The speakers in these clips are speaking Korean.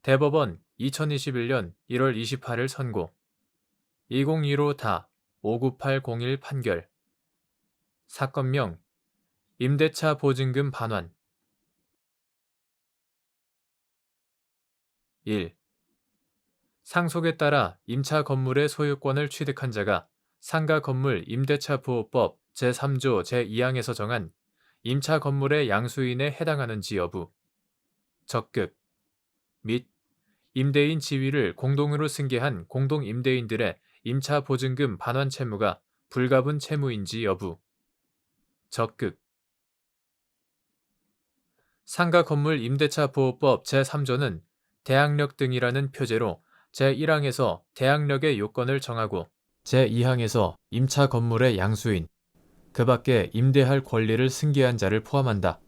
대법원 2021년 1월 28일 선고 2015-59801 판결 사건명 임대차 보증금 반환 1. 상속에 따라 임차 건물의 소유권을 취득한 자가 상가 건물 임대차 보호법 제3조 제2항에서 정한 임차 건물의 양수인에 해당하는지 여부, 적극 및 임대인 지위를 공동으로 승계한 공동임대인들의 임차 보증금 반환 채무가 불가분 채무인지 여부, 적극 상가 건물 임대차 보호법 제3조는 대항력 등이라는 표제로 제1항에서 대항력의 요건을 정하고 제2항에서 임차 건물의 양수인, 그 밖에 임대할 권리를 승계한 자를 포함한다.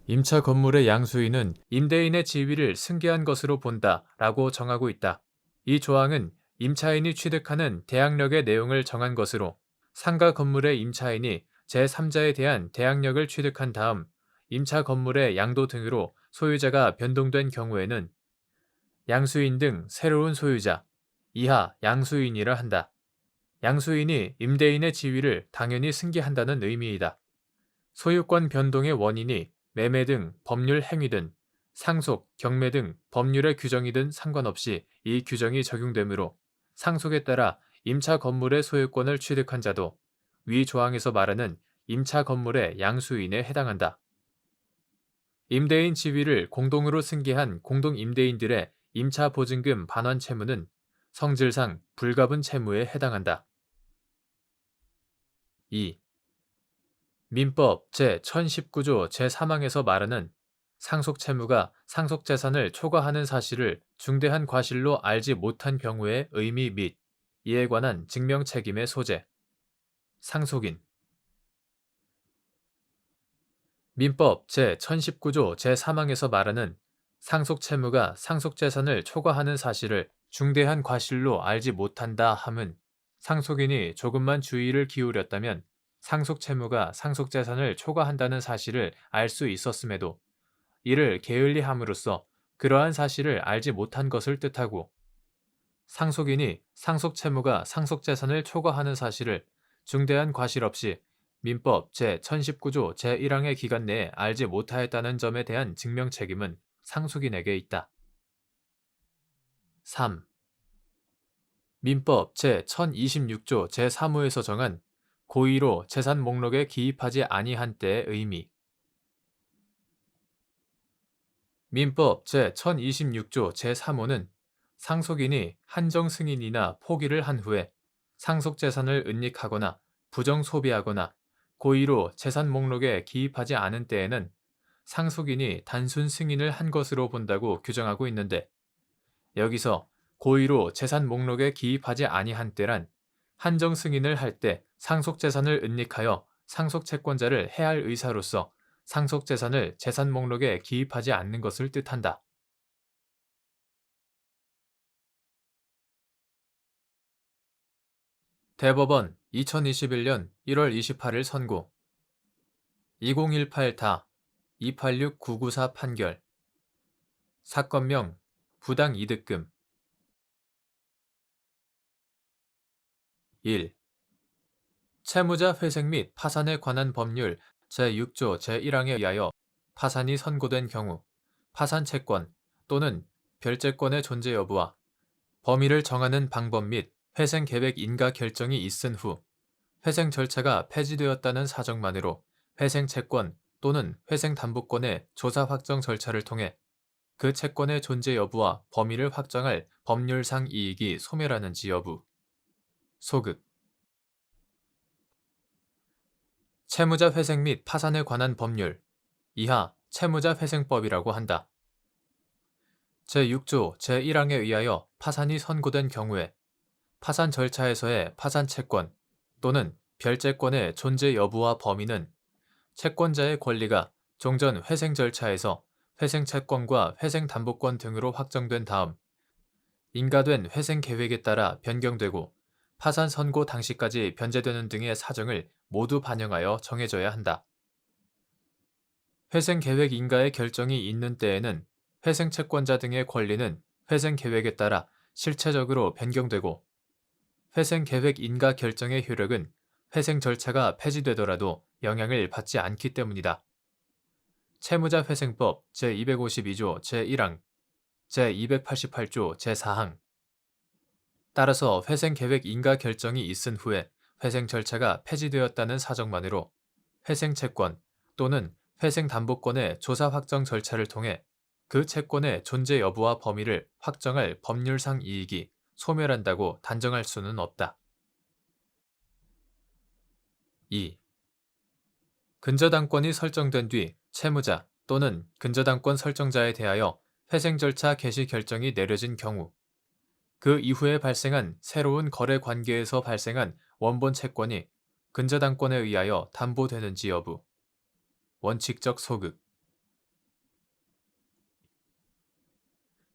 임차 건물의 양수인은 임대인의 지위를 승계한 것으로 본다 라고 정하고 있다. 이 조항은 임차인이 취득하는 대항력의 내용을 정한 것으로 상가 건물의 임차인이 제3자에 대한 대항력을 취득한 다음 임차 건물의 양도 등으로 소유자가 변동된 경우에는 양수인 등 새로운 소유자, 이하 양수인이라 한다. 양수인이 임대인의 지위를 당연히 승계한다는 의미이다. 소유권 변동의 원인이 매매 등 법률 행위든 상속, 경매 등 법률의 규정이든 상관없이 이 규정이 적용되므로 상속에 따라 임차 건물의 소유권을 취득한 자도 위 조항에서 말하는 임차 건물의 양수인에 해당한다. 임대인 지위를 공동으로 승계한 공동임대인들의 임차 보증금 반환 채무는 성질상 불가분 채무에 해당한다. 2. 민법 제1019조 제3항에서 말하는 상속채무가 상속재산을 초과하는 사실을 중대한 과실로 알지 못한 경우의 의미 및 이에 관한 증명책임의 소재. 상속인. 민법 제1019조 제3항에서 말하는 상속채무가 상속재산을 초과하는 사실을 중대한 과실로 알지 못한다 함은 상속인이 조금만 주의를 기울였다면 상속채무가 상속재산을 초과한다는 사실을 알 수 있었음에도 이를 게을리함으로써 그러한 사실을 알지 못한 것을 뜻하고, 상속인이 상속채무가 상속재산을 초과하는 사실을 중대한 과실 없이 민법 제1019조 제1항의 기간 내에 알지 못하였다는 점에 대한 증명책임은 상속인에게 있다. 3. 민법 제1026조 제3호에서 정한 고의로 재산 목록에 기입하지 아니한 때의 의미. 민법 제1026조 제3호는 상속인이 한정 승인이나 포기를 한 후에 상속재산을 은닉하거나 부정소비하거나 고의로 재산 목록에 기입하지 않은 때에는 상속인이 단순 승인을 한 것으로 본다고 규정하고 있는데, 여기서 고의로 재산 목록에 기입하지 아니한 때란 한정 승인을 할 때 상속재산을 은닉하여 상속채권자를 해할 의사로서 상속재산을 재산 목록에 기입하지 않는 것을 뜻한다. 대법원 2021년 1월 28일 선고 2018-286994 판결 사건명 부당이득금 1. 채무자 회생 및 파산에 관한 법률 제6조 제1항에 의하여 파산이 선고된 경우 파산채권 또는 별채권의 존재 여부와 범위를 정하는 방법 및 회생계획 인가 결정이 있은 후 회생 절차가 폐지되었다는 사정만으로 회생채권 또는 회생담보권의 조사 확정 절차를 통해 그 채권의 존재 여부와 범위를 확정할 법률상 이익이 소멸하는지 여부. 소극. 채무자 회생 및 파산에 관한 법률 이하 채무자회생법이라고 한다. 제6조 제1항에 의하여 파산이 선고된 경우에 파산 절차에서의 파산채권 또는 별채권의 존재 여부와 범위는 채권자의 권리가 종전 회생 절차에서 회생채권과 회생담보권 등으로 확정된 다음 인가된 회생계획에 따라 변경되고 파산 선고 당시까지 변제되는 등의 사정을 모두 반영하여 정해져야 한다. 회생계획 인가의 결정이 있는 때에는 회생채권자 등의 권리는 회생 계획에 따라 실체적으로 변경되고, 회생 계획 인가 결정의 효력은 회생 절차가 폐지되더라도 영향을 받지 않기 때문이다. 채무자 회생법 제252조 제1항, 제288조 제4항. 따라서 회생 계획 인가 결정이 있은 후에 회생 절차가 폐지되었다는 사정만으로 회생 채권 또는 회생 담보권의 조사 확정 절차를 통해 그 채권의 존재 여부와 범위를 확정할 법률상 이익이 소멸한다고 단정할 수는 없다. 2. 근저당권이 설정된 뒤 채무자 또는 근저당권 설정자에 대하여 회생 절차 개시 결정이 내려진 경우, 그 이후에 발생한 새로운 거래 관계에서 발생한 원본 채권이 근저당권에 의하여 담보되는지 여부. 원칙적 소급.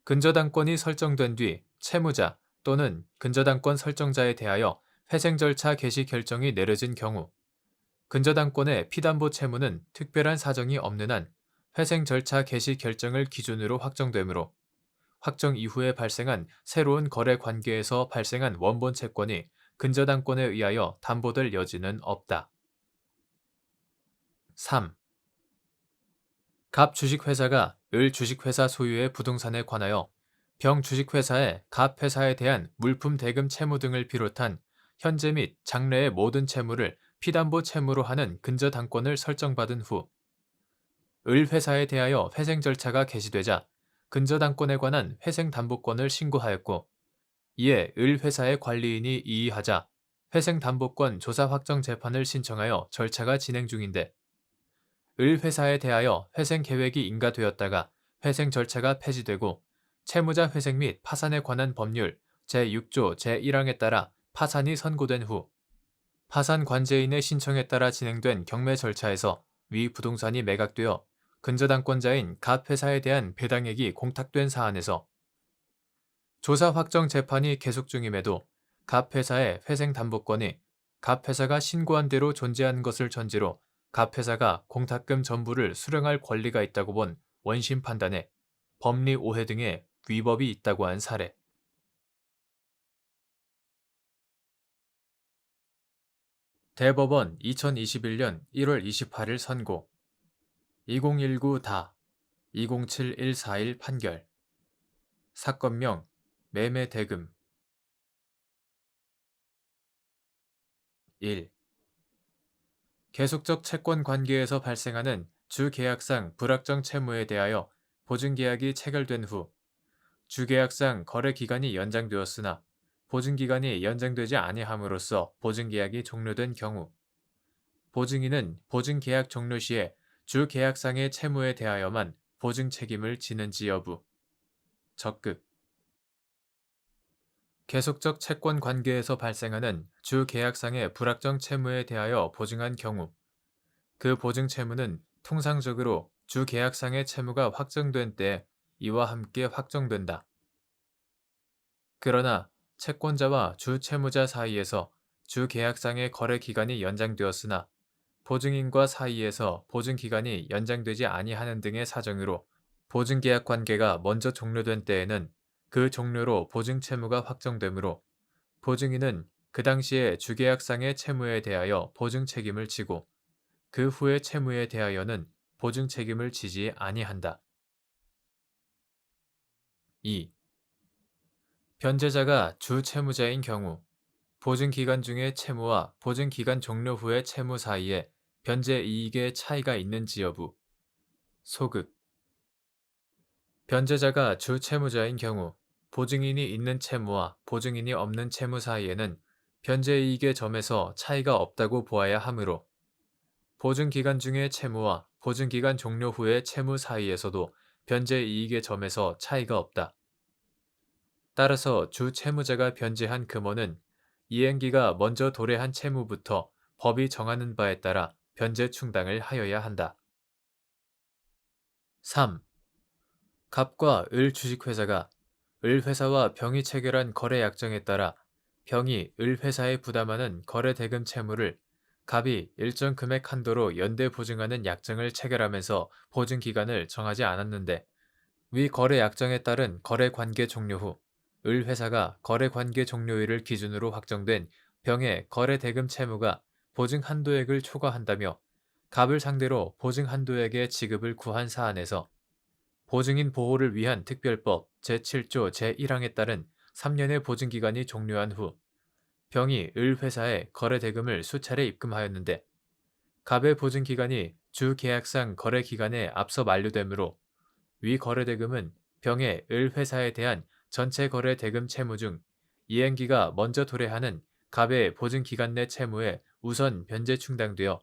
근저당권이 설정된 뒤 채무자 또는 근저당권 설정자에 대하여 회생 절차 개시 결정이 내려진 경우, 근저당권의 피담보 채무는 특별한 사정이 없는 한 회생 절차 개시 결정을 기준으로 확정되므로 확정 이후에 발생한 새로운 거래 관계에서 발생한 원본 채권이 근저당권에 의하여 담보될 여지는 없다. 3. 갑 주식회사가 을 주식회사 소유의 부동산에 관하여 병 주식회사의 갑 회사에 대한 물품 대금 채무 등을 비롯한 현재 및 장래의 모든 채무를 피담보 채무로 하는 근저당권을 설정받은 후 을 회사에 대하여 회생 절차가 개시되자 근저당권에 관한 회생담보권을 신고하였고, 이에 을 회사의 관리인이 이의하자 회생담보권 조사 확정 재판을 신청하여 절차가 진행 중인데, 을 회사에 대하여 회생 계획이 인가되었다가 회생 절차가 폐지되고 채무자 회생 및 파산에 관한 법률 제6조 제1항에 따라 파산이 선고된 후 파산 관제인의 신청에 따라 진행된 경매 절차에서 위 부동산이 매각되어 근저당권자인 갑 회사에 대한 배당액이 공탁된 사안에서 조사 확정 재판이 계속 중임에도 갑 회사의 회생 담보권이 갑 회사가 신고한 대로 존재한 것을 전제로 갑 회사가 공탁금 전부를 수령할 권리가 있다고 본 원심 판단에 법리 오해 등의 위법이 있다고 한 사례. 대법원 2021년 1월 28일 선고 2019다 207141 판결. 사건명 매매대금. 1. 계속적 채권 관계에서 발생하는 주계약상 불확정 채무에 대하여 보증계약이 체결된 후 주계약상 거래기간이 연장되었으나 보증기간이 연장되지 아니함으로써 보증계약이 종료된 경우, 보증인은 보증계약 종료 시에 주계약상의 채무에 대하여만 보증 책임을 지는지 여부. 적극. 계속적 채권 관계에서 발생하는 주계약상의 불확정 채무에 대하여 보증한 경우, 그 보증 채무는 통상적으로 주계약상의 채무가 확정된 때 이와 함께 확정된다. 그러나 채권자와 주채무자 사이에서 주계약상의 거래 기간이 연장되었으나 보증인과 사이에서 보증 기간이 연장되지 아니하는 등의 사정으로 보증계약 관계가 먼저 종료된 때에는 그 종료로 보증 채무가 확정되므로 보증인은 그 당시에 주계약상의 채무에 대하여 보증 책임을 지고 그 후의 채무에 대하여는 보증 책임을 지지 아니한다. 2. 변제자가 주채무자인 경우 보증기간 중의 채무와 보증기간 종료 후의 채무 사이에 변제 이익의 차이가 있는지 여부. 소급. 변제자가 주채무자인 경우 보증인이 있는 채무와 보증인이 없는 채무 사이에는 변제 이익의 점에서 차이가 없다고 보아야 하므로 보증기간 중의 채무와 보증기간 종료 후의 채무 사이에서도 변제 이익의 점에서 차이가 없다. 따라서 주채무자가 변제한 금원은 이행기가 먼저 도래한 채무부터 법이 정하는 바에 따라 변제 충당을 하여야 한다. 3. 갑과 을 주식회사가 을 회사와 병이 체결한 거래 약정에 따라 병이 을 회사에 부담하는 거래 대금 채무를 갑이 일정 금액 한도로 연대 보증하는 약정을 체결하면서 보증 기간을 정하지 않았는데 위 거래 약정에 따른 거래 관계 종료 후 을 회사가 거래 관계 종료일을 기준으로 확정된 병의 거래 대금 채무가 보증 한도액을 초과한다며 갑을 상대로 보증 한도액의 지급을 구한 사안에서 보증인 보호를 위한 특별법 제7조 제1항에 따른 3년의 보증기간이 종료한 후 병이 을 회사에 거래 대금을 수차례 입금하였는데 갑의 보증기간이 주 계약상 거래 기간에 앞서 만료되므로 위 거래 대금은 병의 을 회사에 대한 전체 거래 대금 채무 중 이행기가 먼저 도래하는 갑의 보증기간 내 채무에 우선 변제 충당되어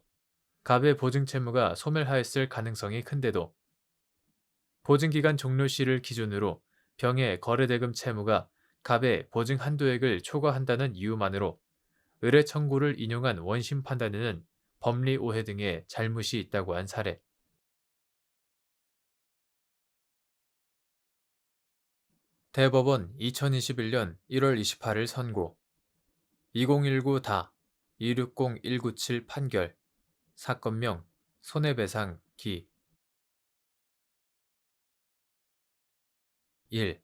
갑의 보증 채무가 소멸하였을 가능성이 큰데도 보증기간 종료 시를 기준으로 병의 거래대금 채무가 갑의 보증 한도액을 초과한다는 이유만으로 의뢰 청구를 인용한 원심 판단에는 법리 오해 등의 잘못이 있다고 한 사례. 대법원 2021년 1월 28일 선고 2019다 260197 판결 사건명 손해배상 기 1.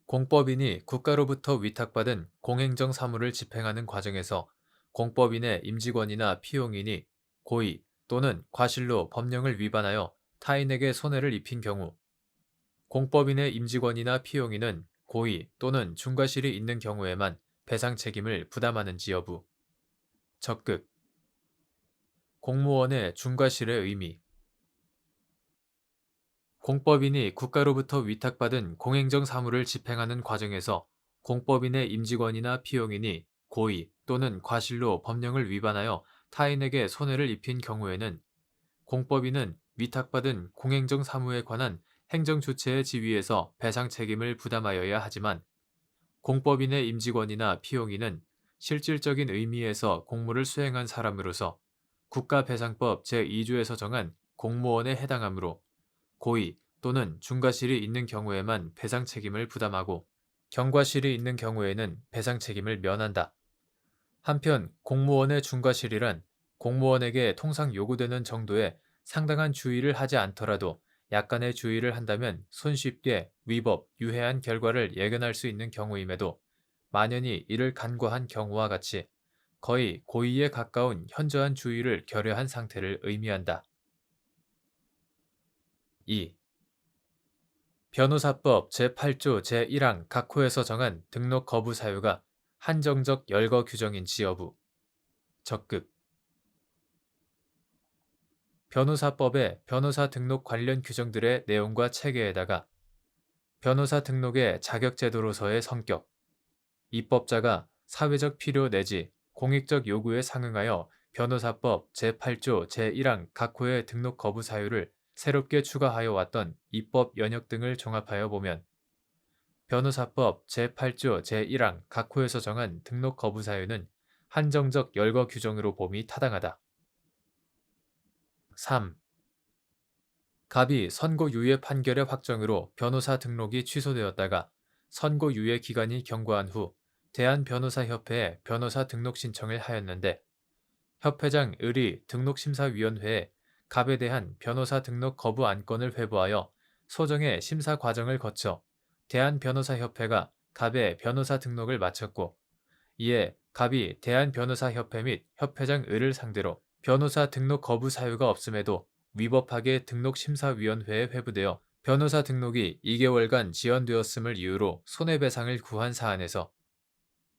공법인이 국가로부터 위탁받은 공행정 사무를 집행하는 과정에서 공법인의 임직원이나 피용인이 고의 또는 과실로 법령을 위반하여 타인에게 손해를 입힌 경우 공법인의 임직원이나 피용인은 고의 또는 중과실이 있는 경우에만 배상 책임을 부담하는지 여부. 적극 공무원의 중과실의 의미 공법인이 국가로부터 위탁받은 공행정 사무를 집행하는 과정에서 공법인의 임직원이나 피용인이 고의 또는 과실로 법령을 위반하여 타인에게 손해를 입힌 경우에는 공법인은 위탁받은 공행정 사무에 관한 행정주체의 지위에서 배상 책임을 부담하여야 하지만 공법인의 임직원이나 피용인은 실질적인 의미에서 공무를 수행한 사람으로서 국가배상법 제2조에서 정한 공무원에 해당하므로 고의 또는 중과실이 있는 경우에만 배상 책임을 부담하고 경과실이 있는 경우에는 배상 책임을 면한다. 한편 공무원의 중과실이란 공무원에게 통상 요구되는 정도의 상당한 주의를 하지 않더라도 약간의 주의를 한다면 손쉽게 위법, 유해한 결과를 예견할 수 있는 경우임에도 만연히 이를 간과한 경우와 같이 거의 고의에 가까운 현저한 주의를 결여한 상태를 의미한다. 2. 변호사법 제8조 제1항 각호에서 정한 등록 거부 사유가 한정적 열거 규정인지 여부. 적극 변호사법의 변호사 등록 관련 규정들의 내용과 체계에다가 변호사 등록의 자격제도로서의 성격, 입법자가 사회적 필요 내지 공익적 요구에 상응하여 변호사법 제8조 제1항 각호의 등록 거부 사유를 새롭게 추가하여 왔던 입법 연역 등을 종합하여 보면 변호사법 제8조 제1항 각호에서 정한 등록 거부 사유는 한정적 열거 규정으로 봄이 타당하다. 3. 갑이 선고유예 판결의 확정으로 변호사 등록이 취소되었다가 선고유예 기간이 경과한 후 대한변호사협회에 변호사 등록 신청을 하였는데 협회장 을이 등록심사위원회에 갑에 대한 변호사 등록 거부 안건을 회부하여 소정의 심사 과정을 거쳐 대한변호사협회가 갑의 변호사 등록을 마쳤고 이에 갑이 대한변호사협회 및 협회장 을을 상대로 변호사 등록 거부 사유가 없음에도 위법하게 등록심사위원회에 회부되어 변호사 등록이 2개월간 지연되었음을 이유로 손해배상을 구한 사안에서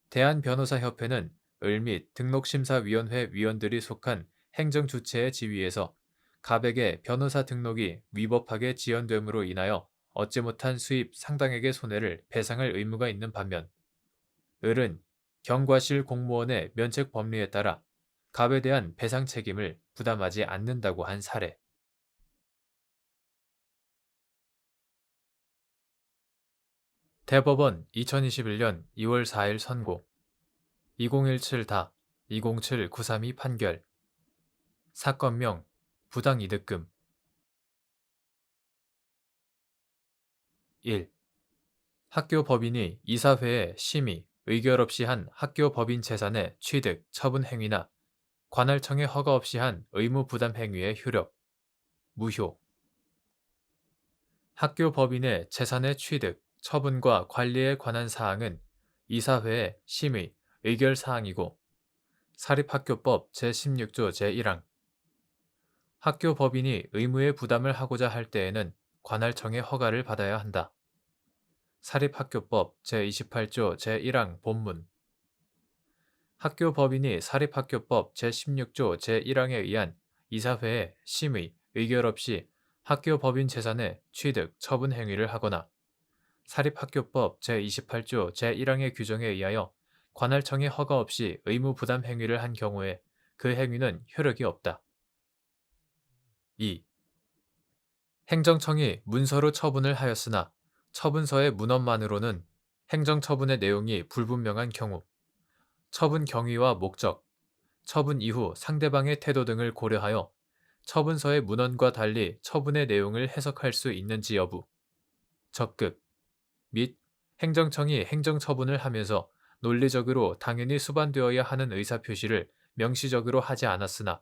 대한변호사협회는 을 및 등록심사위원회 위원들이 속한 행정주체의 지위에서 갑에게 변호사 등록이 위법하게 지연됨으로 인하여 얻지 못한 수입 상당액의 손해를 배상할 의무가 있는 반면 을은 경과실 공무원의 면책 법리에 따라 갑에 대한 배상 책임을 부담하지 않는다고 한 사례. 대법원 2021년 2월 4일 선고 2017다 207932 판결 사건명 부당이득금 1. 학교 법인이 이사회의 심의, 의결 없이 한 학교 법인 재산의 취득, 처분 행위나 관할청의 허가 없이 한 의무 부담 행위의 효력, 무효. 학교 법인의 재산의 취득, 처분과 관리에 관한 사항은 이사회의 심의, 의결 사항이고 사립학교법 제16조 제1항 학교 법인이 의무의 부담을 하고자 할 때에는 관할청의 허가를 받아야 한다. 사립학교법 제28조 제1항 본문 학교 법인이 사립학교법 제16조 제1항에 의한 이사회의 심의, 의결 없이 학교 법인 재산의 취득, 처분 행위를 하거나 사립학교법 제28조 제1항의 규정에 의하여 관할청의 허가 없이 의무 부담 행위를 한 경우에 그 행위는 효력이 없다. 2. 행정청이 문서로 처분을 하였으나 처분서의 문헌만으로는 행정처분의 내용이 불분명한 경우 처분 경위와 목적, 처분 이후 상대방의 태도 등을 고려하여 처분서의 문헌과 달리 처분의 내용을 해석할 수 있는지 여부, 적극 및 행정청이 행정처분을 하면서 논리적으로 당연히 수반되어야 하는 의사표시를 명시적으로 하지 않았으나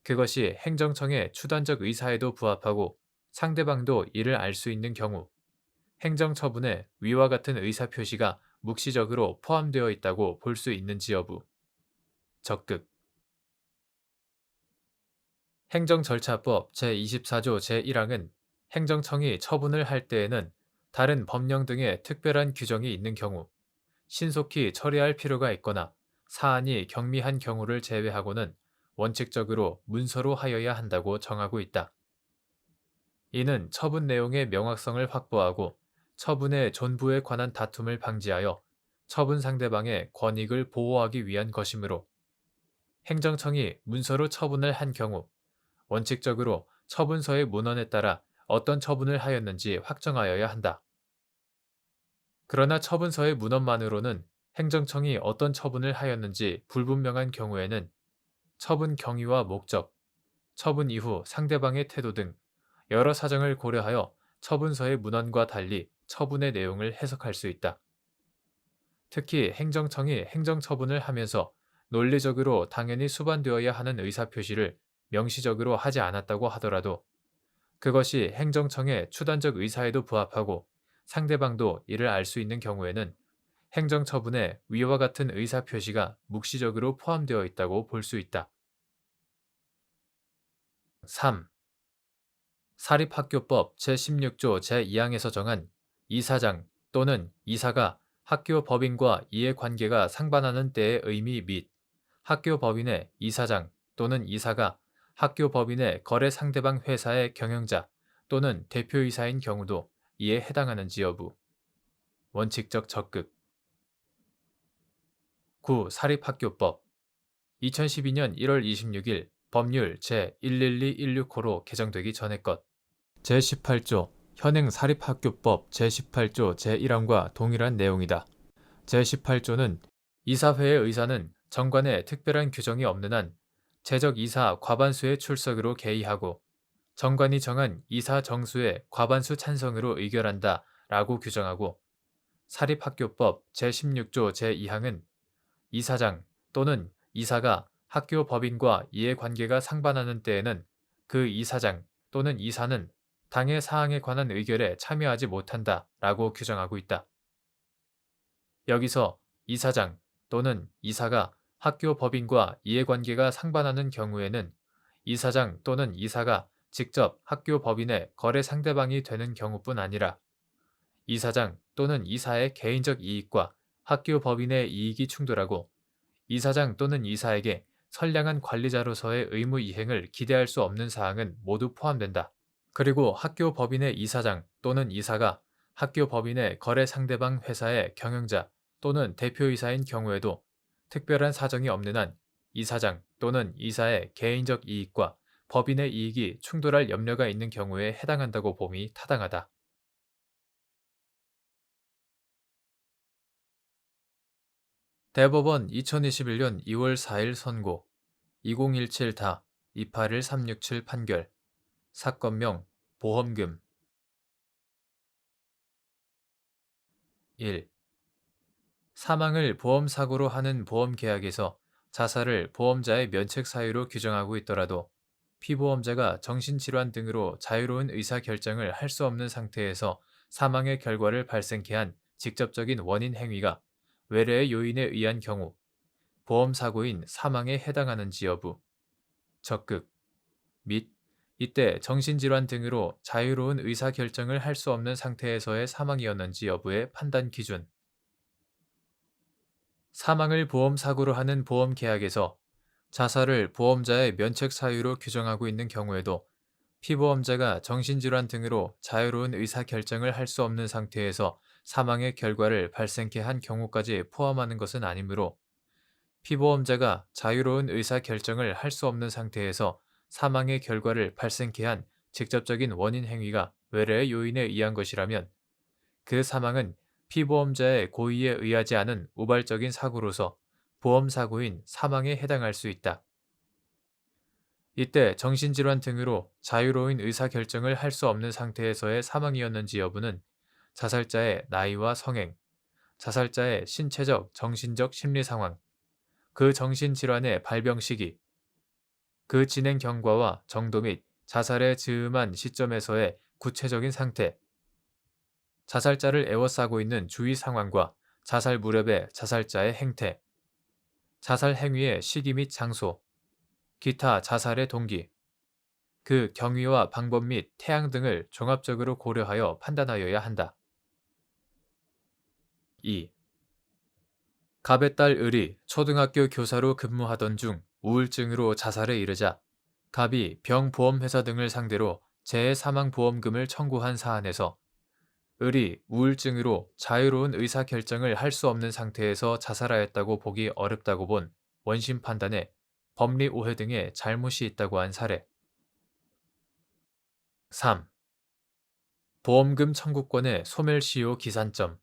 그것이 행정청의 추단적 의사에도 부합하고 상대방도 이를 알 수 있는 경우 행정처분에 위와 같은 의사표시가 묵시적으로 포함되어 있다고 볼 수 있는지 여부, 적극 행정절차법 제24조 제1항은 행정청이 처분을 할 때에는 다른 법령 등의 특별한 규정이 있는 경우 신속히 처리할 필요가 있거나 사안이 경미한 경우를 제외하고는 원칙적으로 문서로 하여야 한다고 정하고 있다. 이는 처분 내용의 명확성을 확보하고 처분의 존부에 관한 다툼을 방지하여 처분 상대방의 권익을 보호하기 위한 것이므로 행정청이 문서로 처분을 한 경우 원칙적으로 처분서의 문헌에 따라 어떤 처분을 하였는지 확정하여야 한다. 그러나 처분서의 문헌만으로는 행정청이 어떤 처분을 하였는지 불분명한 경우에는 처분 경위와 목적, 처분 이후 상대방의 태도 등 여러 사정을 고려하여 처분서의 문헌과 달리 처분의 내용을 해석할 수 있다. 특히 행정청이 행정처분을 하면서 논리적으로 당연히 수반되어야 하는 의사표시를 명시적으로 하지 않았다고 하더라도 그것이 행정청의 추단적 의사에도 부합하고 상대방도 이를 알 수 있는 경우에는 행정처분에 위와 같은 의사표시가 묵시적으로 포함되어 있다고 볼 수 있다. 3. 사립학교법 제16조 제2항에서 정한 이사장 또는 이사가 학교 법인과 이해관계가 상반하는 때의 의미 및 학교 법인의 이사장 또는 이사가 학교 법인의 거래 상대방 회사의 경영자 또는 대표이사인 경우도 이에 해당하는지 여부. 원칙적 적극 9. 사립학교법 2012년 1월 26일 법률 제11216호로 개정되기 전의 것 제18조 현행 사립학교법 제18조 제1항과 동일한 내용이다. 제18조는 이사회의 의사는 정관에 특별한 규정이 없는 한 재적 이사 과반수의 출석으로 개의하고 정관이 정한 이사 정수의 과반수 찬성으로 의결한다 라고 규정하고 사립학교법 제16조 제2항은 이사장 또는 이사가 학교 법인과 이해관계가 상반하는 때에는 그 이사장 또는 이사는 당의 사항에 관한 의결에 참여하지 못한다 라고 규정하고 있다. 여기서 이사장 또는 이사가 학교 법인과 이해관계가 상반하는 경우에는 이사장 또는 이사가 직접 학교 법인의 거래 상대방이 되는 경우뿐 아니라 이사장 또는 이사의 개인적 이익과 학교 법인의 이익이 충돌하고 이사장 또는 이사에게 선량한 관리자로서의 의무 이행을 기대할 수 없는 사항은 모두 포함된다. 그리고 학교 법인의 이사장 또는 이사가 학교 법인의 거래 상대방 회사의 경영자 또는 대표이사인 경우에도 특별한 사정이 없는 한 이사장 또는 이사의 개인적 이익과 법인의 이익이 충돌할 염려가 있는 경우에 해당한다고 봄이 타당하다. 대법원 2021년 2월 4일 선고 2017다 281367 판결 사건명 보험금 1. 사망을 보험사고로 하는 보험계약에서 자살을 보험자의 면책 사유로 규정하고 있더라도 피보험자가 정신질환 등으로 자유로운 의사결정을 할 수 없는 상태에서 사망의 결과를 발생케 한 직접적인 원인 행위가 외래의 요인에 의한 경우 보험사고인 사망에 해당하는지 여부, 적극 및 이때 정신질환 등으로 자유로운 의사결정을 할 수 없는 상태에서의 사망이었는지 여부의 판단 기준. 사망을 보험사고로 하는 보험계약에서 자살을 보험자의 면책 사유로 규정하고 있는 경우에도 피보험자가 정신질환 등으로 자유로운 의사결정을 할 수 없는 상태에서 사망의 결과를 발생케 한 경우까지 포함하는 것은 아니므로 피보험자가 자유로운 의사결정을 할 수 없는 상태에서 사망의 결과를 발생케 한 직접적인 원인 행위가 외래의 요인에 의한 것이라면 그 사망은 피보험자의 고의에 의하지 않은 우발적인 사고로서 보험사고인 사망에 해당할 수 있다. 이때 정신질환 등으로 자유로운 의사결정을 할 수 없는 상태에서의 사망이었는지 여부는 자살자의 나이와 성행, 자살자의 신체적, 정신적 심리 상황, 그 정신질환의 발병 시기, 그 진행 경과와 정도 및 자살에 즈음한 시점에서의 구체적인 상태, 자살자를 에워싸고 있는 주위 상황과 자살 무렵의 자살자의 행태, 자살 행위의 시기 및 장소, 기타 자살의 동기, 그 경위와 방법 및 태양 등을 종합적으로 고려하여 판단하여야 한다. 2. 갑의 딸 을이 초등학교 교사로 근무하던 중 우울증으로 자살에 이르자 갑이 병보험회사 등을 상대로 재해 사망보험금을 청구한 사안에서 을이 우울증으로 자유로운 의사결정을 할 수 없는 상태에서 자살하였다고 보기 어렵다고 본 원심 판단에 법리 오해 등의 잘못이 있다고 한 사례. 3. 보험금 청구권의 소멸시효 기산점.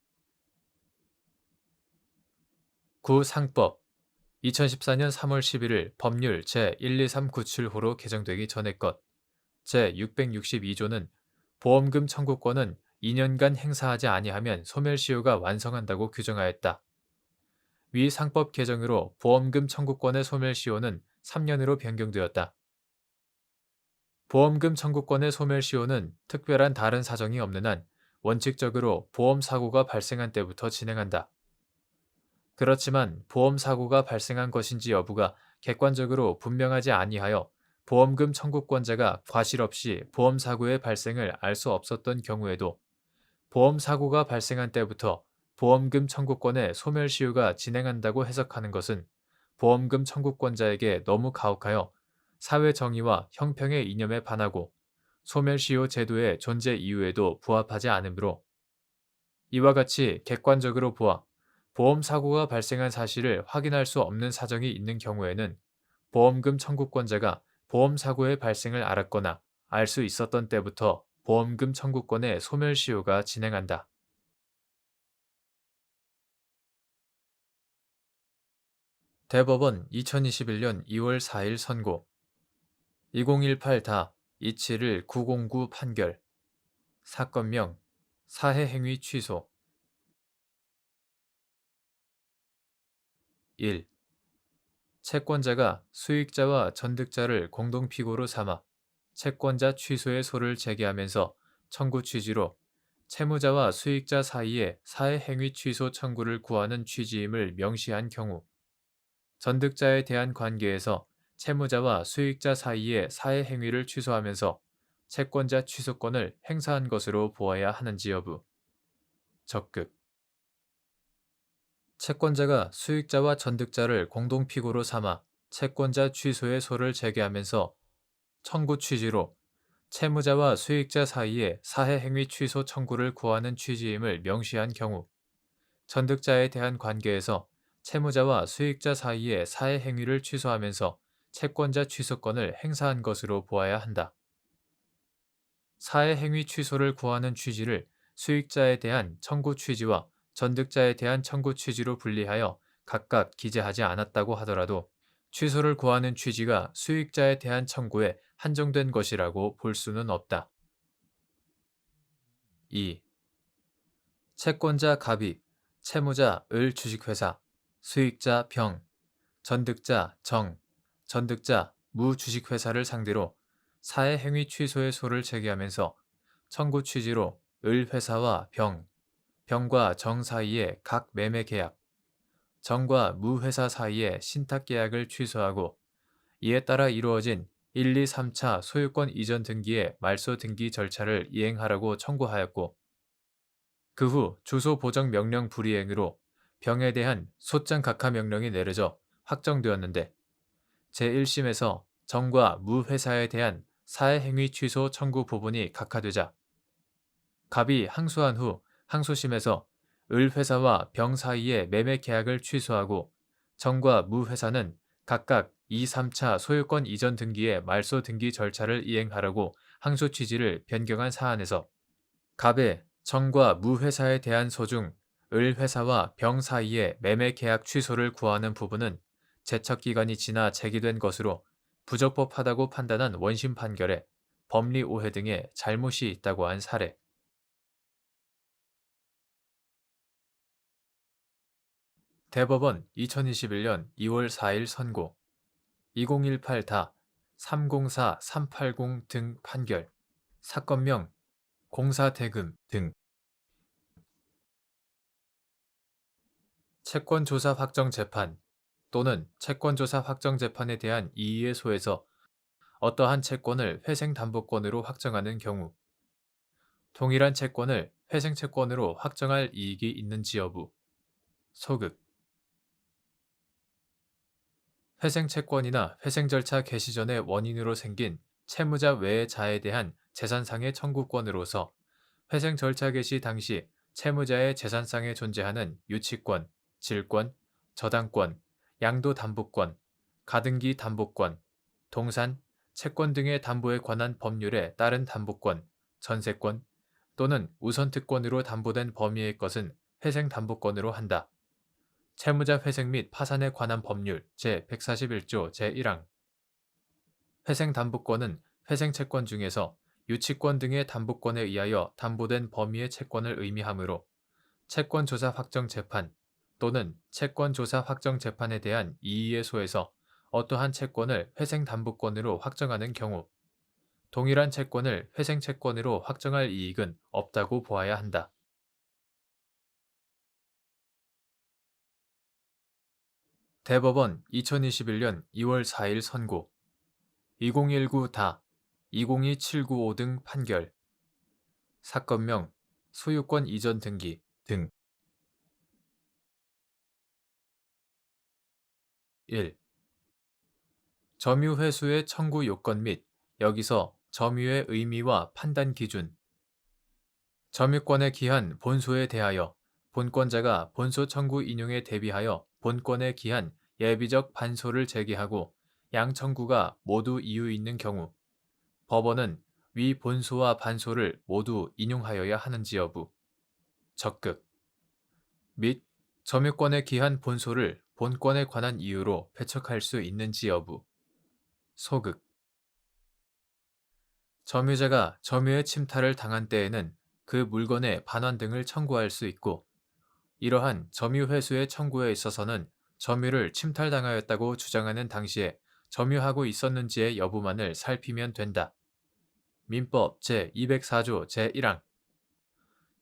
구상법 2014년 3월 11일 법률 제12397호로 개정되기 전의 것 제662조는 보험금 청구권은 2년간 행사하지 아니하면 소멸시효가 완성한다고 규정하였다. 위 상법 개정으로 보험금 청구권의 소멸시효는 3년으로 변경되었다. 보험금 청구권의 소멸시효는 특별한 다른 사정이 없는 한 원칙적으로 보험사고가 발생한 때부터 진행한다. 그렇지만 보험사고가 발생한 것인지 여부가 객관적으로 분명하지 아니하여 보험금 청구권자가 과실 없이 보험사고의 발생을 알 수 없었던 경우에도 보험사고가 발생한 때부터 보험금 청구권의 소멸시효가 진행한다고 해석하는 것은 보험금 청구권자에게 너무 가혹하여 사회 정의와 형평의 이념에 반하고 소멸시효 제도의 존재 이유에도 부합하지 않으므로 이와 같이 객관적으로 보아 보험사고가 발생한 사실을 확인할 수 없는 사정이 있는 경우에는 보험금 청구권자가 보험사고의 발생을 알았거나 알 수 있었던 때부터 보험금 청구권의 소멸시효가 진행한다. 대법원 2021년 2월 4일 선고 2018-271-909 판결 사건명 사해행위 취소 1. 채권자가 수익자와 전득자를 공동피고로 삼아 채권자 취소의 소를 제기하면서 청구 취지로 채무자와 수익자 사이에 사해행위 취소 청구를 구하는 취지임을 명시한 경우 전득자에 대한 관계에서 채무자와 수익자 사이의 사해행위를 취소하면서 채권자 취소권을 행사한 것으로 보아야 하는지 여부. 적극. 채권자가 수익자와 전득자를 공동피고로 삼아 채권자 취소의 소를 제기하면서 청구 취지로 채무자와 수익자 사이에 사해행위 취소 청구를 구하는 취지임을 명시한 경우 전득자에 대한 관계에서 채무자와 수익자 사이의 사해행위를 취소하면서 채권자 취소권을 행사한 것으로 보아야 한다. 사해행위 취소를 구하는 취지를 수익자에 대한 청구 취지와 전득자에 대한 청구 취지로 분리하여 각각 기재하지 않았다고 하더라도 취소를 구하는 취지가 수익자에 대한 청구에 한정된 것이라고 볼 수는 없다. 2. 채권자 갑이 채무자 을 주식회사, 수익자 병, 전득자 정, 전득자 무 주식회사를 상대로 사회행위 취소의 소를 제기하면서 청구 취지로 을 회사와 병과 정 사이의 각 매매 계약, 정과 무 회사 사이의 신탁 계약을 취소하고 이에 따라 이루어진 1, 2, 3차 소유권 이전 등기의 말소 등기 절차를 이행하라고 청구하였고 그 후 주소 보정 명령 불이행으로 병에 대한 소장 각하 명령이 내려져 확정되었는데 제1심에서 정과 무 회사에 대한 사회행위 취소 청구 부분이 각하되자 갑이 항소한 후 항소심에서 을 회사와 병 사이의 매매 계약을 취소하고 정과 무 회사는 각각 2, 3차 소유권 이전 등기의 말소 등기 절차를 이행하라고 항소 취지를 변경한 사안에서 갑의 정과 무 회사에 대한 소중 을 회사와 병 사이의 매매 계약 취소를 구하는 부분은 제척 기간이 지나 제기된 것으로 부적법하다고 판단한 원심 판결에 법리 오해 등의 잘못이 있다고 한 사례. 대법원 2021년 2월 4일 선고 2018다 304380 등 판결 사건명 공사대금 등 채권조사 확정재판 또는 채권조사 확정재판에 대한 이의의 소에서 어떠한 채권을 회생담보권으로 확정하는 경우 동일한 채권을 회생채권으로 확정할 이익이 있는지 여부 소급 회생채권이나 회생절차 개시 전의 원인으로 생긴 채무자 외의 자에 대한 재산상의 청구권으로서 회생절차 개시 당시 채무자의 재산상에 존재하는 유치권, 질권, 저당권, 양도담보권, 가등기 담보권, 동산, 채권 등의 담보에 관한 법률에 따른 담보권, 전세권 또는 우선특권으로 담보된 범위의 것은 회생담보권으로 한다. 채무자 회생 및 파산에 관한 법률 제141조 제1항 회생담보권은 회생채권 중에서 유치권 등의 담보권에 의하여 담보된 범위의 채권을 의미하므로 채권조사 확정재판 또는 채권조사 확정재판에 대한 이의의 소에서 어떠한 채권을 회생담보권으로 확정하는 경우 동일한 채권을 회생채권으로 확정할 이익은 없다고 보아야 한다. 대법원 2021년 2월 4일 선고 2019다 202795 등 판결 사건명 소유권 이전 등기 등 1. 점유 회수의 청구 요건 및 여기서 점유의 의미와 판단 기준 점유권의 기한 본소에 대하여 본권자가 본소 청구 인용에 대비하여 본권의 기한 예비적 반소를 제기하고 양 청구가 모두 이유 있는 경우 법원은 위 본소와 반소를 모두 인용하여야 하는지 여부 적극 및 점유권의 기한 본소를 본권에 관한 이유로 배척할 수 있는지 여부 소극 점유자가 점유의 침탈을 당한 때에는 그 물건의 반환 등을 청구할 수 있고 이러한 점유 회수의 청구에 있어서는 점유를 침탈당하였다고 주장하는 당시에 점유하고 있었는지의 여부만을 살피면 된다. 민법 제204조 제1항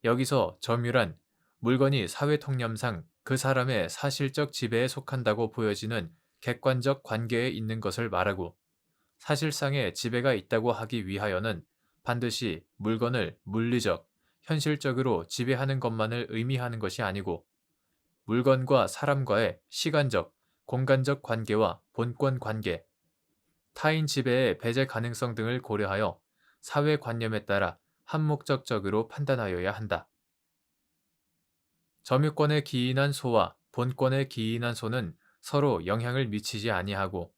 여기서 점유란 물건이 사회통념상 그 사람의 사실적 지배에 속한다고 보여지는 객관적 관계에 있는 것을 말하고 사실상의 지배가 있다고 하기 위하여는 반드시 물건을 물리적, 현실적으로 지배하는 것만을 의미하는 것이 아니고 물건과 사람과의 시간적, 공간적 관계와 본권 관계, 타인 지배의 배제 가능성 등을 고려하여 사회관념에 따라 한목적적으로 판단하여야 한다. 점유권에 기인한 소와 본권에 기인한 소는 서로 영향을 미치지 아니하고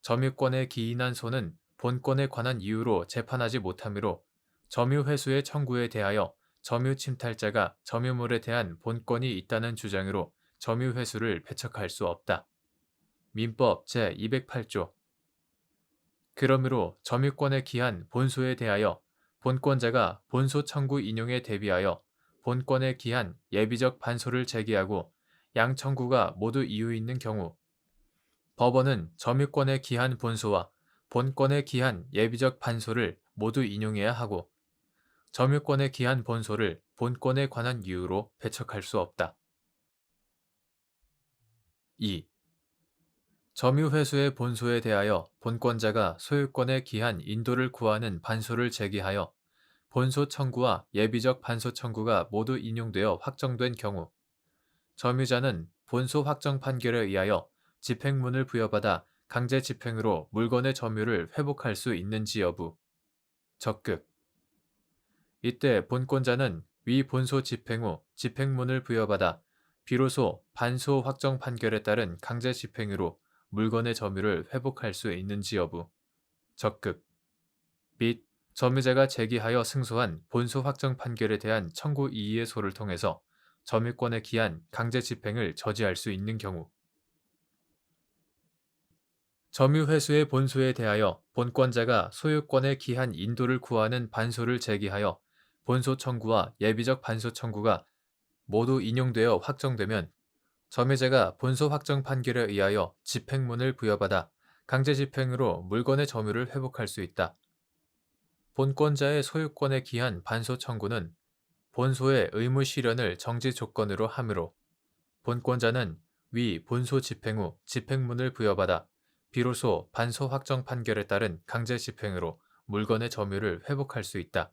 점유권에 기인한 소는 본권에 관한 이유로 재판하지 못하므로 점유 회수의 청구에 대하여 점유 침탈자가 점유물에 대한 본권이 있다는 주장으로 점유 회수를 배척할 수 없다. 민법 제208조 그러므로 점유권에 기한 본소에 대하여 본권자가 본소 청구 인용에 대비하여 본권에 기한 예비적 반소를 제기하고 양 청구가 모두 이유 있는 경우 법원은 점유권에 기한 본소와 본권에 기한 예비적 반소를 모두 인용해야 하고 점유권에 기한 본소를 본권에 관한 이유로 배척할 수 없다. 2. 점유회수의 본소에 대하여 본권자가 소유권에 기한 인도를 구하는 반소를 제기하여 본소 청구와 예비적 반소 청구가 모두 인용되어 확정된 경우 점유자는 본소 확정 판결에 의하여 집행문을 부여받아 강제 집행으로 물건의 점유를 회복할 수 있는지 여부. 적극. 이때 본권자는 위 본소 집행 후 집행문을 부여받아 비로소 반소 확정 판결에 따른 강제 집행으로 물건의 점유를 회복할 수 있는지 여부. 적극. 및 점유자가 제기하여 승소한 본소 확정 판결에 대한 청구 이의의 소를 통해서 점유권에 기한 강제 집행을 저지할 수 있는 경우 점유회수의 본소에 대하여 본권자가 소유권에 기한 인도를 구하는 반소를 제기하여 본소 청구와 예비적 반소 청구가 모두 인용되어 확정되면 점유자가 본소 확정 판결에 의하여 집행문을 부여받아 강제 집행으로 물건의 점유를 회복할 수 있다. 본권자의 소유권에 기한 반소 청구는 본소의 의무 실현을 정지 조건으로 하므로 본권자는 위 본소 집행 후 집행문을 부여받아 비로소 반소 확정 판결에 따른 강제 집행으로 물건의 점유를 회복할 수 있다.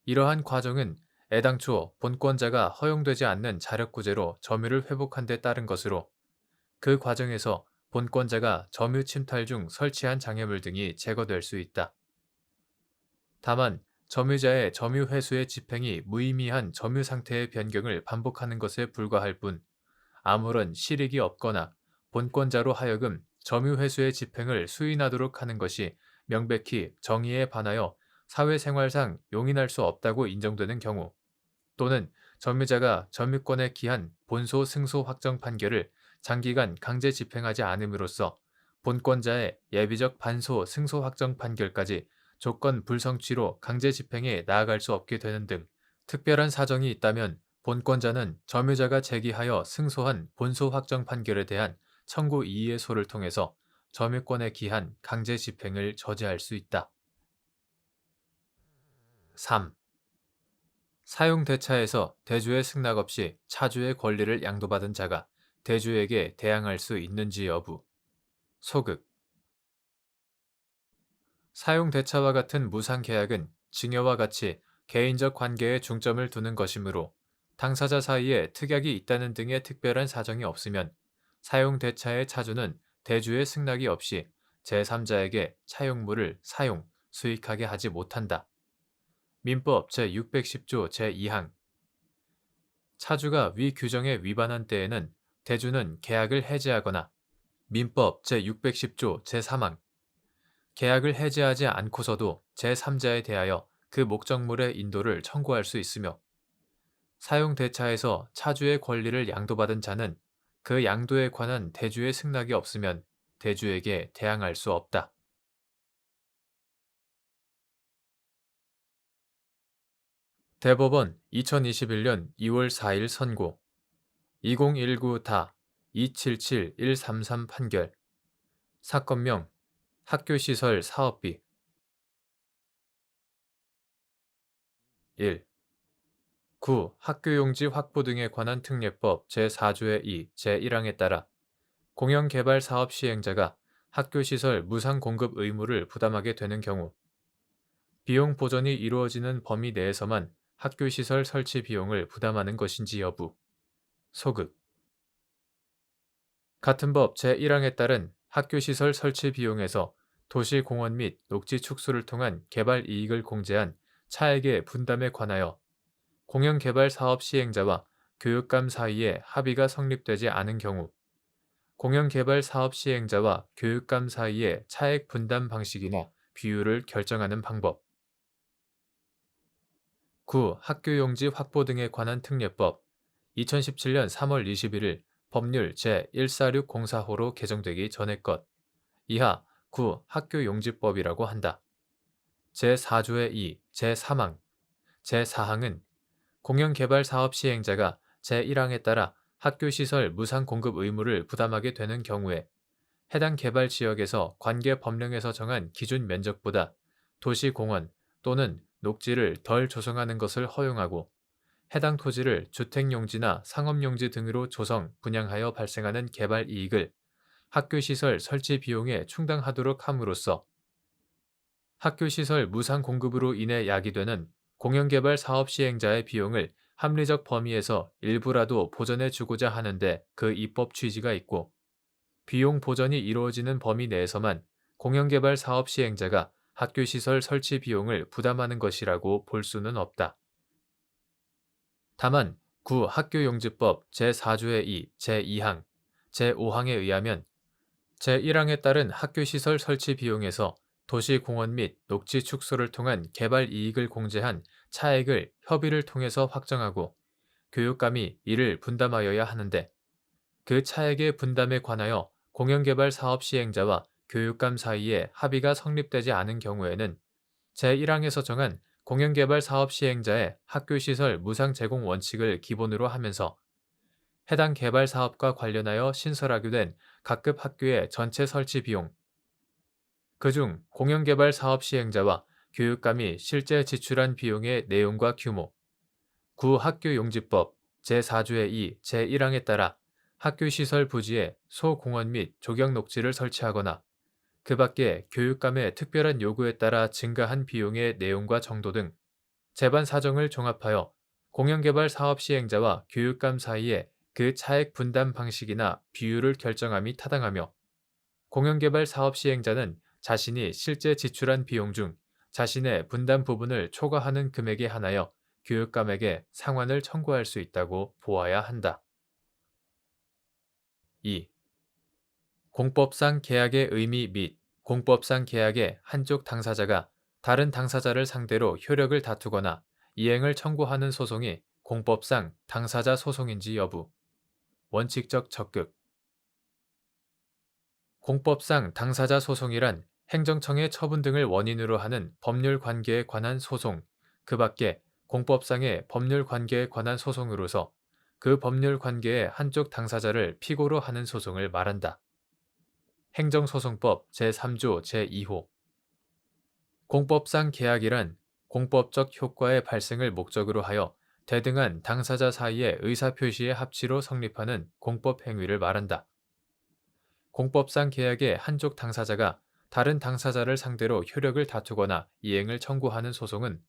이러한 과정은 애당초 본권자가 허용되지 않는 자력구제로 점유를 회복한 데 따른 것으로 그 과정에서 본권자가 점유 침탈 중 설치한 장애물 등이 제거될 수 있다. 다만 점유자의 점유 회수의 집행이 무의미한 점유 상태의 변경을 반복하는 것에 불과할 뿐 아무런 실익이 없거나 본권자로 하여금 점유 회수의 집행을 수인하도록 하는 것이 명백히 정의에 반하여 사회생활상 용인할 수 없다고 인정되는 경우 또는 점유자가 점유권에 기한 본소 승소 확정 판결을 장기간 강제 집행하지 않음으로써 본권자의 예비적 반소 승소 확정 판결까지 조건 불성취로 강제 집행에 나아갈 수 없게 되는 등 특별한 사정이 있다면 본권자는 점유자가 제기하여 승소한 본소 확정 판결에 대한 청구 이의의 소를 통해서 점유권에 기한 강제 집행을 저지할 수 있다. 3. 사용대차에서 대주의 승낙 없이 차주의 권리를 양도받은 자가 대주에게 대항할 수 있는지 여부. 소극. 사용대차와 같은 무상계약은 증여와 같이 개인적 관계에 중점을 두는 것이므로 당사자 사이에 특약이 있다는 등의 특별한 사정이 없으면 사용대차의 차주는 대주의 승낙이 없이 제3자에게 차용물을 사용, 수익하게 하지 못한다. 민법 제610조 제2항 차주가 위 규정에 위반한 때에는 대주는 계약을 해지하거나 민법 제610조 제3항 계약을 해지하지 않고서도 제3자에 대하여 그 목적물의 인도를 청구할 수 있으며 사용대차에서 차주의 권리를 양도받은 자는 그 양도에 관한 대주의 승낙이 없으면 대주에게 대항할 수 없다. 대법원 2021년 2월 4일 선고 2019다 277133 판결 사건명 학교시설 사업비 1. 9. 학교용지 확보 등에 관한 특례법 제4조의 2, 제1항에 따라 공영개발사업 시행자가 학교시설 무상 공급 의무를 부담하게 되는 경우 비용 보전이 이루어지는 범위 내에서만 학교시설 설치 비용을 부담하는 것인지 여부. 소극. 같은 법 제1항에 따른 학교시설 설치 비용에서 도시공원 및 녹지 축소를 통한 개발 이익을 공제한 차액의 분담에 관하여 공영개발사업 시행자와 교육감 사이에 합의가 성립되지 않은 경우 공영개발사업 시행자와 교육감 사이의 차액 분담 방식이나 비율을 결정하는 방법 9. 학교용지 확보 등에 관한 특례법 2017년 3월 21일 법률 제146045로 개정되기 전의 것 이하 9. 학교용지법이라고 한다. 제4조의 2, 제3항, 제4항은 공영개발사업 시행자가 제1항에 따라 학교시설 무상 공급 의무를 부담하게 되는 경우에 해당 개발 지역에서 관계 법령에서 정한 기준 면적보다 도시 공원 또는 녹지를 덜 조성하는 것을 허용하고 해당 토지를 주택용지나 상업용지 등으로 조성, 분양하여 발생하는 개발 이익을 학교시설 설치 비용에 충당하도록 함으로써 학교시설 무상 공급으로 인해 야기되는 공영개발 사업 시행자의 비용을 합리적 범위에서 일부라도 보전해 주고자 하는데 그 입법 취지가 있고 비용 보전이 이루어지는 범위 내에서만 공영개발 사업 시행자가 학교시설 설치 비용을 부담하는 것이라고 볼 수는 없다. 다만 구 학교용지법 제4조의 2, 제2항, 제5항에 의하면 제1항에 따른 학교시설 설치 비용에서 도시공원 및 녹지 축소를 통한 개발 이익을 공제한 차액을 협의를 통해서 확정하고 교육감이 이를 분담하여야 하는데 그 차액의 분담에 관하여 공영개발 사업 시행자와 교육감 사이에 합의가 성립되지 않은 경우에는 제1항에서 정한 공영개발 사업 시행자의 학교시설 무상 제공 원칙을 기본으로 하면서 해당 개발 사업과 관련하여 신설하게 된 각급 학교의 전체 설치 비용, 그중 공영개발 사업 시행자와 교육감이 실제 지출한 비용의 내용과 규모, 구 학교용지법 제4조의 2, 제1항에 따라 학교시설 부지에 소공원 및 조경녹지를 설치하거나 그 밖에 교육감의 특별한 요구에 따라 증가한 비용의 내용과 정도 등 재반 사정을 종합하여 공영개발 사업 시행자와 교육감 사이에 그 차액 분담 방식이나 비율을 결정함이 타당하며 공영개발 사업 시행자는 자신이 실제 지출한 비용 중 자신의 분담 부분을 초과하는 금액에 한하여 교육감에게 상환을 청구할 수 있다고 보아야 한다. 2. 공법상 계약의 의미 및 공법상 계약의 한쪽 당사자가 다른 당사자를 상대로 효력을 다투거나 이행을 청구하는 소송이 공법상 당사자 소송인지 여부. 원칙적 적극. 공법상 당사자 소송이란 행정청의 처분 등을 원인으로 하는 법률 관계에 관한 소송, 그 밖에 공법상의 법률 관계에 관한 소송으로서 그 법률 관계의 한쪽 당사자를 피고로 하는 소송을 말한다. 행정소송법 제3조 제2호. 공법상 계약이란 공법적 효과의 발생을 목적으로 하여 대등한 당사자 사이의 의사표시의 합치로 성립하는 공법 행위를 말한다. 공법상 계약의 한쪽 당사자가 다른 당사자를 상대로 효력을 다투거나 이행을 청구하는 소송은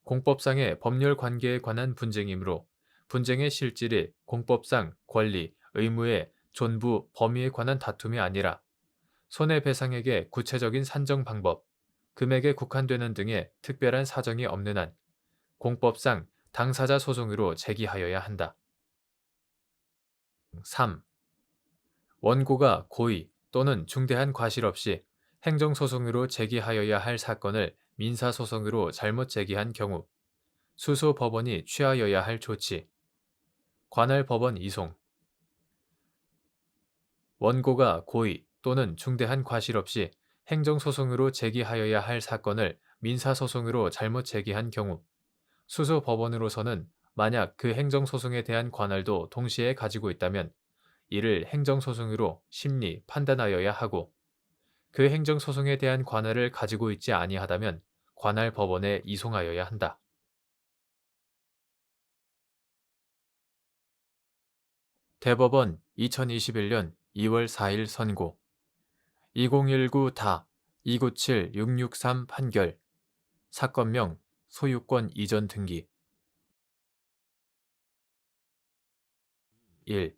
공법상의 법률 관계에 관한 분쟁이므로 분쟁의 실질이 공법상 권리, 의무의 존부, 범위에 관한 다툼이 아니라 손해배상액의 구체적인 산정 방법, 금액에 국한되는 등의 특별한 사정이 없는 한 공법상 당사자 소송으로 제기하여야 한다. 3. 원고가 고의 또는 중대한 과실 없이 행정소송으로 제기하여야 할 사건을 민사소송으로 잘못 제기한 경우 수소법원이 취하여야 할 조치. 관할 법원 이송. 원고가 고의 또는 중대한 과실 없이 행정소송으로 제기하여야 할 사건을 민사소송으로 잘못 제기한 경우 수소법원으로서는 만약 그 행정소송에 대한 관할도 동시에 가지고 있다면 이를 행정소송으로 심리, 판단하여야 하고 그 행정소송에 대한 관할을 가지고 있지 아니하다면 관할 법원에 이송하여야 한다. 대법원 2021년 2월 4일 선고 2019-297-663 판결 사건명 소유권 이전 등기 1.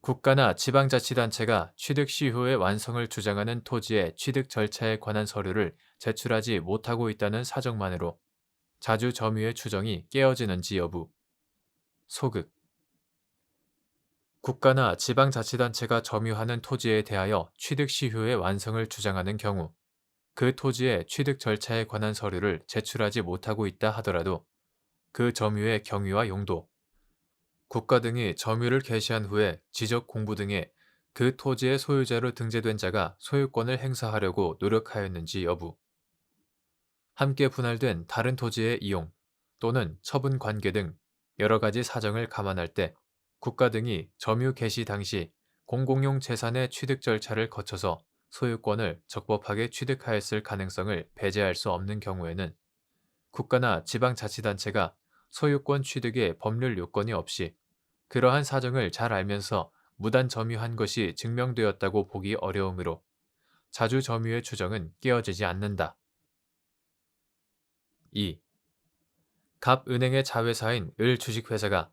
국가나 지방자치단체가 취득 시효의 완성을 주장하는 토지의 취득 절차에 관한 서류를 제출하지 못하고 있다는 사정만으로 자주 점유의 추정이 깨어지는지 여부. 소극. 국가나 지방자치단체가 점유하는 토지에 대하여 취득 시효의 완성을 주장하는 경우 그 토지의 취득 절차에 관한 서류를 제출하지 못하고 있다 하더라도 그 점유의 경위와 용도, 국가 등이 점유를 개시한 후에 지적 공부 등에 그 토지의 소유자로 등재된 자가 소유권을 행사하려고 노력하였는지 여부, 함께 분할된 다른 토지의 이용 또는 처분 관계 등 여러 가지 사정을 감안할 때 국가 등이 점유 개시 당시 공공용 재산의 취득 절차를 거쳐서 소유권을 적법하게 취득하였을 가능성을 배제할 수 없는 경우에는 국가나 지방자치단체가 소유권 취득의 법률 요건이 없이 그러한 사정을 잘 알면서 무단 점유한 것이 증명되었다고 보기 어려우므로 자주 점유의 추정은 깨어지지 않는다. 2. 갑은행의 자회사인 을 주식회사가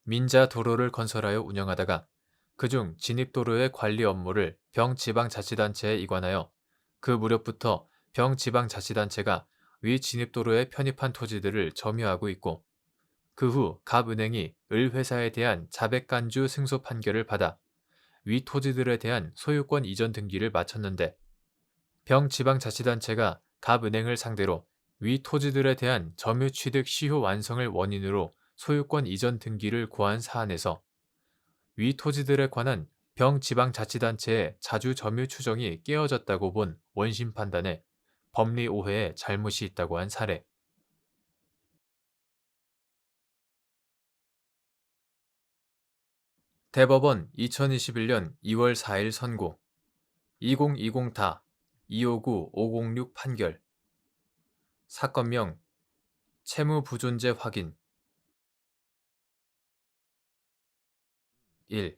민자도로를 건설하여 운영하다가 그중 진입도로의 관리 업무를 병지방자치단체에 이관하여 그 무렵부터 병지방자치단체가 위 진입도로에 편입한 토지들을 점유하고 있고 그 후 갑은행이 을회사에 대한 자백간주 승소 판결을 받아 위 토지들에 대한 소유권 이전 등기를 마쳤는데 병지방자치단체가 갑은행을 상대로 위 토지들에 대한 점유 취득 시효 완성을 원인으로 소유권 이전 등기를 고한 사안에서 위 토지들에 관한 병지방자치단체의 자주 점유 추정이 깨어졌다고 본 원심 판단에 법리 오해에 잘못이 있다고 한 사례. 대법원 2021년 2월 4일 선고 2020다 259-506 판결 사건명 채무부존재 확인 1.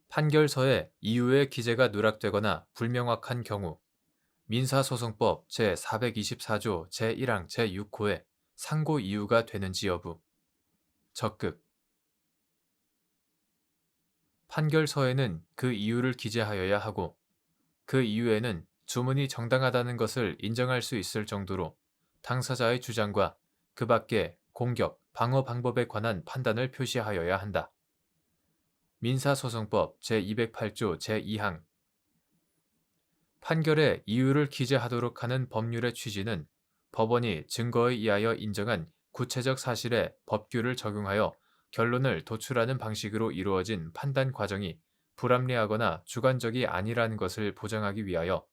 판결서에 이유의 기재가 누락되거나 불명확한 경우 민사소송법 제424조 제1항 제6호에 상고 이유가 되는지 여부 적극 판결서에는 그 이유를 기재하여야 하고 그 이유에는 주문이 정당하다는 것을 인정할 수 있을 정도로 당사자의 주장과 그 밖의 공격, 방어 방법에 관한 판단을 표시하여야 한다. 민사소송법 제208조 제2항 판결에 이유를 기재하도록 하는 법률의 취지는 법원이 증거에 의하여 인정한 구체적 사실에 법규를 적용하여 결론을 도출하는 방식으로 이루어진 판단 과정이 불합리하거나 주관적이 아니라는 것을 보장하기 위하여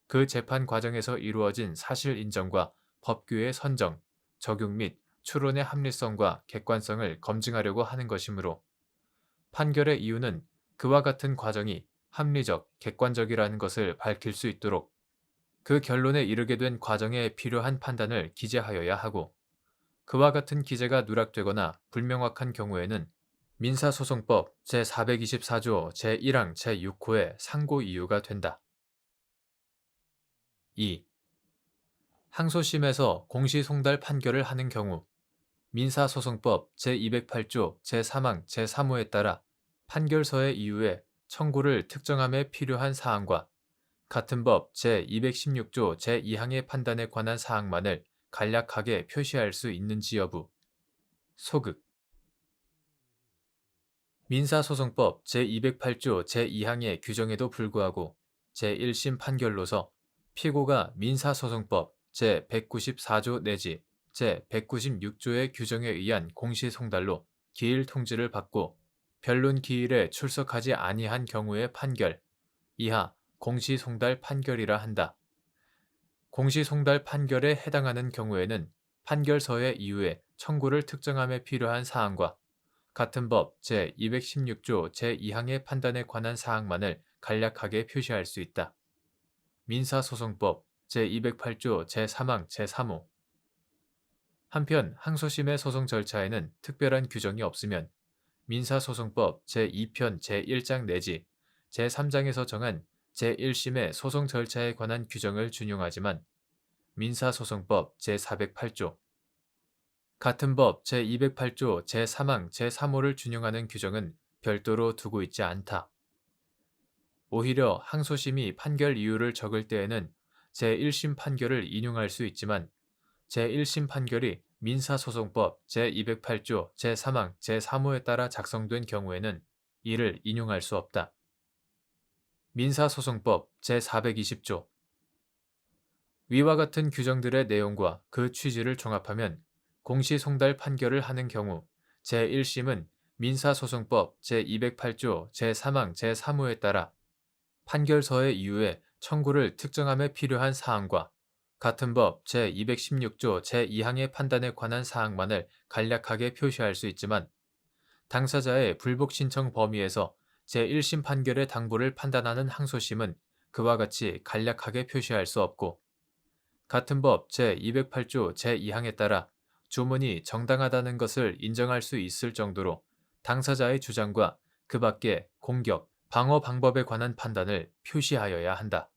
그 재판 과정에서 이루어진 사실 인정과 법규의 선정, 적용 및 추론의 합리성과 객관성을 검증하려고 하는 것이므로 판결의 이유는 그와 같은 과정이 합리적, 객관적이라는 것을 밝힐 수 있도록 그 결론에 이르게 된 과정에 필요한 판단을 기재하여야 하고 그와 같은 기재가 누락되거나 불명확한 경우에는 민사소송법 제424조 제1항 제6호의 상고 이유가 된다. 2. 항소심에서 공시송달 판결을 하는 경우 민사소송법 제208조 제3항 제3호에 따라 판결서의 이유에 청구를 특정함에 필요한 사항과 같은 법 제216조 제2항의 판단에 관한 사항만을 간략하게 표시할 수 있는지 여부 소극 민사소송법 제208조 제2항의 규정에도 불구하고 제1심 판결로서 피고가 민사소송법 제194조 내지 제196조의 규정에 의한 공시송달로 기일 통지를 받고 변론 기일에 출석하지 아니한 경우의 판결 이하 공시송달 판결이라 한다. 공시송달 판결에 해당하는 경우에는 판결서의 이유에 청구를 특정함에 필요한 사항과 같은 법 제216조 제2항의 판단에 관한 사항만을 간략하게 표시할 수 있다. 민사소송법 제208조 제3항 제3호 한편 항소심의 소송 절차에는 특별한 규정이 없으면 민사소송법 제2편 제1장 내지 제3장에서 정한 제1심의 소송 절차에 관한 규정을 준용하지만 민사소송법 제408조 같은 법 제208조 제3항 제3호를 준용하는 규정은 별도로 두고 있지 않다. 오히려 항소심이 판결 이유를 적을 때에는 제1심 판결을 인용할 수 있지만 제1심 판결이 민사소송법 제208조 제3항 제3호에 따라 작성된 경우에는 이를 인용할 수 없다. 민사소송법 제420조 위와 같은 규정들의 내용과 그 취지를 종합하면 공시송달 판결을 하는 경우 제1심은 민사소송법 제208조 제3항 제3호에 따라 판결서의 이유에 청구를 특정함에 필요한 사항과 같은 법 제216조 제2항의 판단에 관한 사항만을 간략하게 표시할 수 있지만 당사자의 불복 신청 범위에서 제1심 판결의 당부를 판단하는 항소심은 그와 같이 간략하게 표시할 수 없고, 같은 법 제208조 제2항에 따라 주문이 정당하다는 것을 인정할 수 있을 정도로 당사자의 주장과 그 밖의 공격, 방어 방법에 관한 판단을 표시하여야 한다.